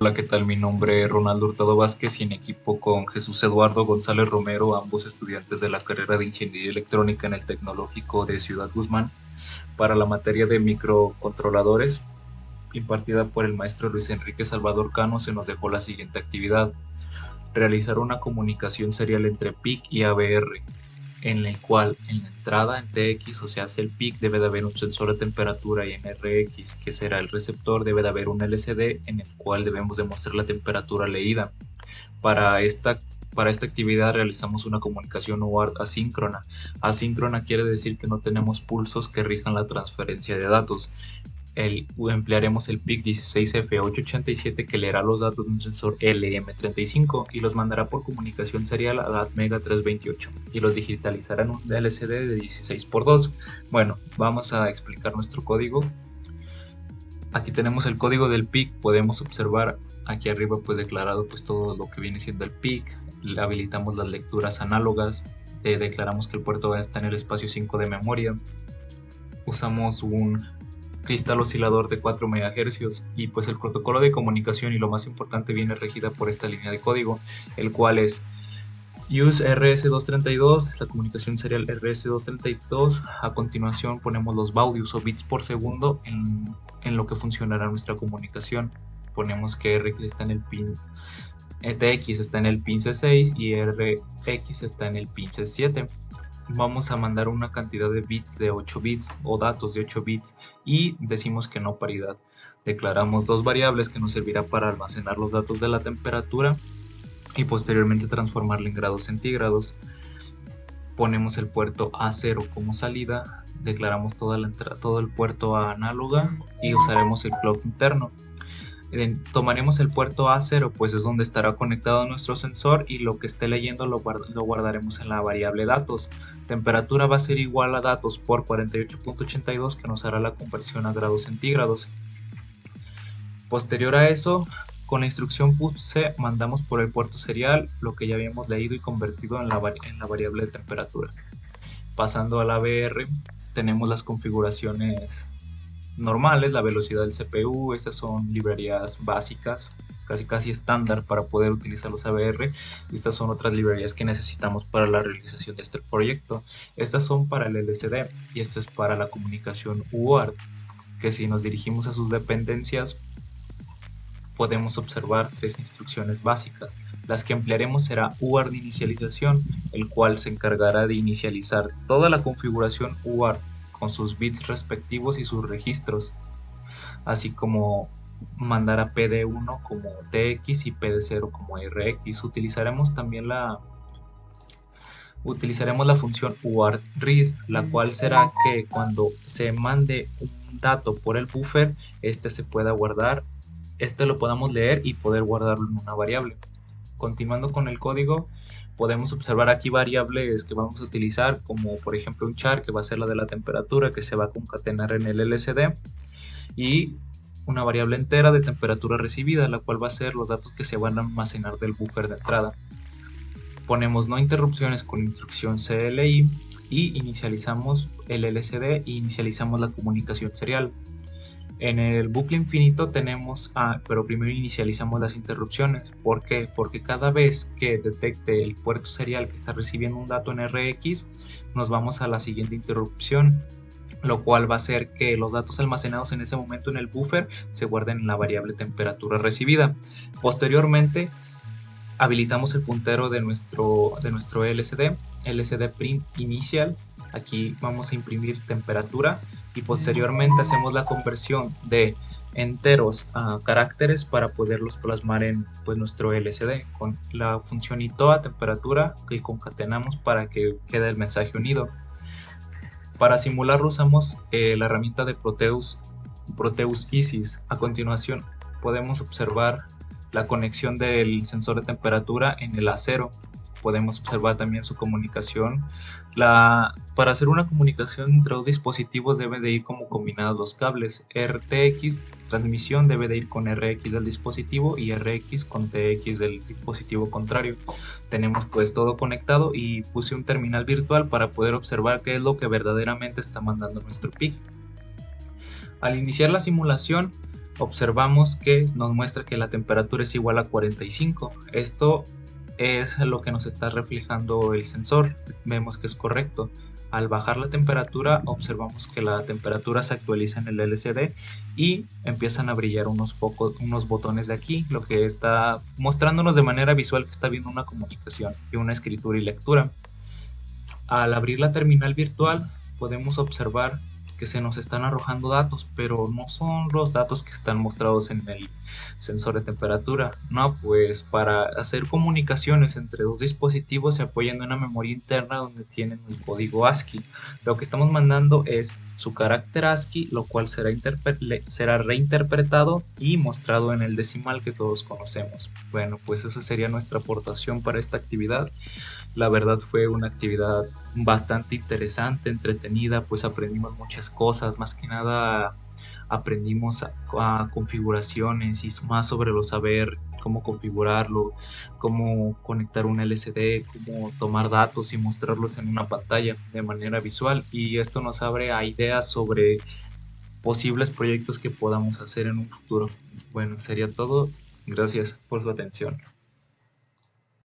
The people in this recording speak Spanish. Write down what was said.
Hola, ¿qué tal? Mi nombre es Ronaldo Hurtado Vázquez y en equipo con Jesús Eduardo González Romero, ambos estudiantes de la carrera de Ingeniería Electrónica en el Tecnológico de Ciudad Guzmán, para la materia de microcontroladores, impartida por el maestro Luis Enrique Salvador Cano, se nos dejó la siguiente actividad: realizar una comunicación serial entre PIC y ABR, en el cual en la entrada en TX, o sea, el PIC, debe de haber un sensor de temperatura, y en RX, que será el receptor, debe de haber un LCD en el cual debemos demostrar la temperatura leída. Para esta, para esta actividad realizamos una comunicación UART asíncrona. Asíncrona quiere decir que no tenemos pulsos que rijan la transferencia de datos. Emplearemos el PIC 16F887, que leerá los datos de un sensor LM35 y los mandará por comunicación serial a la Atmega 328 y los digitalizará en un LCD de 16x2. Bueno, vamos a explicar nuestro código. Aquí tenemos el código del PIC. Podemos observar aquí arriba pues declarado pues todo lo que viene siendo el PIC. Le habilitamos las lecturas análogas, declaramos que el puerto está en el espacio 5 de memoria, usamos un cristal oscilador de 4 MHz y pues el protocolo de comunicación, y lo más importante, viene regida por esta línea de código, el cual es use RS232, la comunicación serial RS232. A continuación ponemos los baudios o bits por segundo en lo que funcionará nuestra comunicación. Ponemos que RX está en el pin TX está en el pin C6 y RX está en el pin C7. Vamos a mandar una cantidad de bits de 8 bits o datos de 8 bits y decimos que no paridad. Declaramos dos variables que nos servirá para almacenar los datos de la temperatura y posteriormente transformarla en grados centígrados. Ponemos el puerto A0 como salida, declaramos todo el puerto A análoga y usaremos el clock interno. Tomaremos el puerto A0, pues es donde estará conectado nuestro sensor, y lo que esté leyendo lo guardaremos en la variable datos. Temperatura va a ser igual a datos por 48.82, que nos hará la conversión a grados centígrados. Posterior a eso, con la instrucción puse, mandamos por el puerto serial lo que ya habíamos leído y convertido en la variable de temperatura. Pasando a la ABR, tenemos las configuraciones normales, la velocidad del CPU. Estas son librerías básicas, casi estándar para poder utilizar los ABR. Y estas son otras librerías que necesitamos para la realización de este proyecto. Estas son para el LCD y esta es para la comunicación UART, que si nos dirigimos a sus dependencias podemos observar tres instrucciones básicas. Las que emplearemos será UART de inicialización, el cual se encargará de inicializar toda la configuración UART con sus bits respectivos y sus registros, así como mandar a PD1 como TX y PD0 como RX. Utilizaremos la función UARTREAD, la cual será que cuando se mande un dato por el buffer, se pueda guardar, lo podamos leer y poder guardarlo en una variable. Continuando con el código, podemos observar aquí variables que vamos a utilizar, como por ejemplo un char, que va a ser la de la temperatura, que se va a concatenar en el LCD, y una variable entera de temperatura recibida, la cual va a ser los datos que se van a almacenar del buffer de entrada. Ponemos no interrupciones con instrucción CLI y inicializamos el LCD e inicializamos la comunicación serial. En el bucle infinito tenemos, pero primero inicializamos las interrupciones. ¿Por qué? Porque cada vez que detecte el puerto serial que está recibiendo un dato en RX, nos vamos a la siguiente interrupción, lo cual va a hacer que los datos almacenados en ese momento en el buffer se guarden en la variable temperatura recibida. Posteriormente, habilitamos el puntero de nuestro LCD print inicial. Aquí vamos a imprimir temperatura y posteriormente hacemos la conversión de enteros a caracteres para poderlos plasmar en nuestro LCD con la función itoa temperatura, que concatenamos para que quede el mensaje unido. Para simularlo usamos la herramienta de Proteus ISIS. A continuación podemos observar la conexión del sensor de temperatura en el A0. Podemos observar también su comunicación. Para hacer una comunicación entre dos dispositivos deben de ir como combinados los cables. RTX transmisión debe de ir con RX del dispositivo y RX con TX del dispositivo contrario. Tenemos pues todo conectado y puse un terminal virtual para poder observar qué es lo que verdaderamente está mandando nuestro PIC. Al iniciar la simulación, observamos que nos muestra que la temperatura es igual a 45. Esto es lo que nos está reflejando el sensor. Vemos que es correcto. Al bajar la temperatura, observamos que la temperatura se actualiza en el LCD y empiezan a brillar unos focos, unos botones de aquí, lo que está mostrándonos de manera visual que está viendo una comunicación y una escritura y lectura. Al abrir la terminal virtual, podemos observar que se nos están arrojando datos, pero no son los datos que están mostrados en el sensor de temperatura. No, pues para hacer comunicaciones entre dos dispositivos se apoyan en una memoria interna donde tienen el código ASCII. Lo que estamos mandando es su carácter ASCII, lo cual será reinterpretado y mostrado en el decimal que todos conocemos. Bueno, pues eso sería nuestra aportación para esta actividad. La verdad fue una actividad bastante interesante, entretenida, pues aprendimos muchas cosas, más que nada aprendimos a configuraciones y más sobre lo saber, cómo configurarlo, cómo conectar un LCD, cómo tomar datos y mostrarlos en una pantalla de manera visual, y esto nos abre a ideas sobre posibles proyectos que podamos hacer en un futuro. Bueno, sería todo. Gracias por su atención.